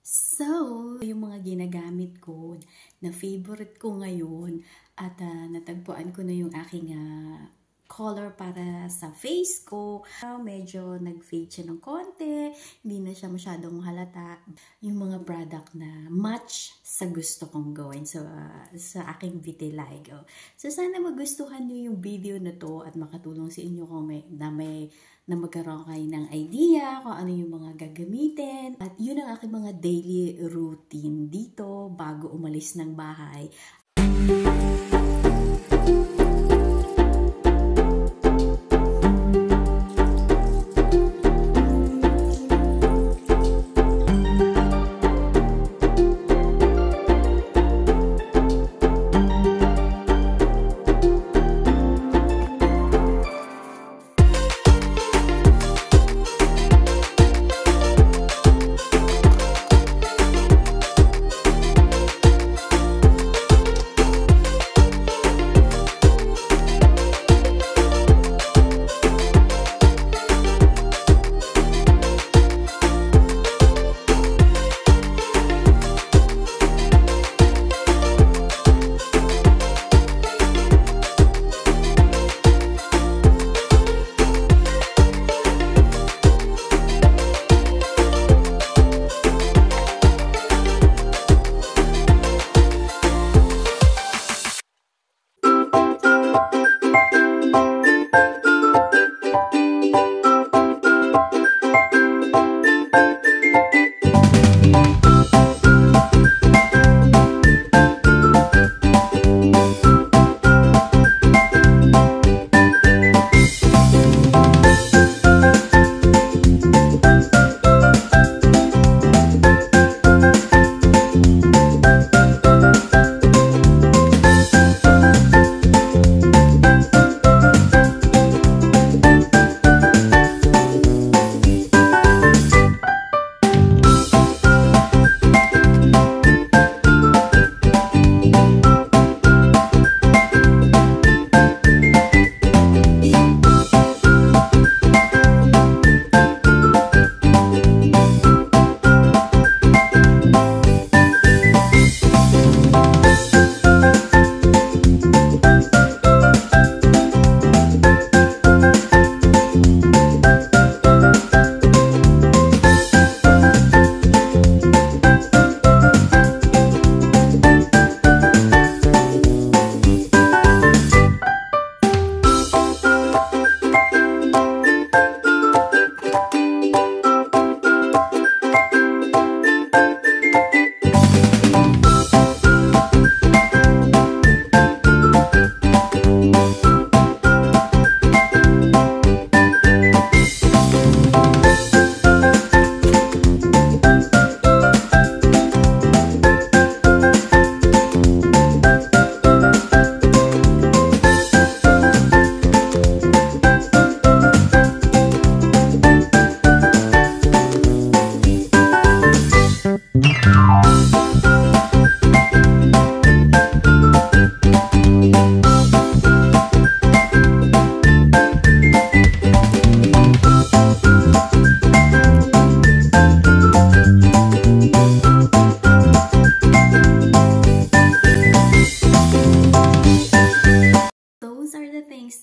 So, yung mga ginagamit ko na favorite ko ngayon at natagpuan ko na yung aking color para sa face ko. Medyo nag-fade siya ng konti, hindi na siya masyadong halata. Yung mga product na match sa gusto kong gawin sa aking vitiligo. So, sana magustuhan nyo yung video na to at makatulong sa inyo kung na magkaroon kayo ng idea kung ano yung mga gagamitin. At yun ang aking mga daily routine dito bago umalis ng bahay.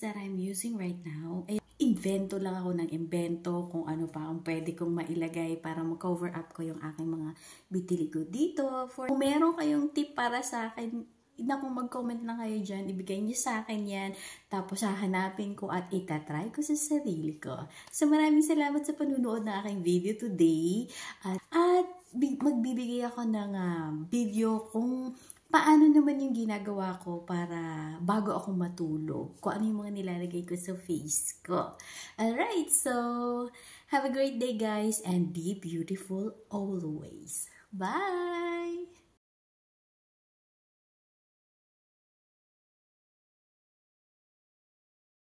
That I'm using right now. Invento lang ako ng invento kung ano pa ang pwede kong mailagay para ma-cover up ko yung aking mga vitiligo dito. Kung meron kayong tip para sa akin, mag-comment lang kayo dyan. Ibigay niyo sa akin yan. Tapos hahanapin ko at itatry ko sa sarili ko. So maraming salamat sa panunood ng aking video today. At magbibigay ako ng video kung paano naman yung ginagawa ko para bago ako matulog. Kung ano yung mga nilalagay ko sa face ko. Alright, so have a great day guys and be beautiful always. Bye!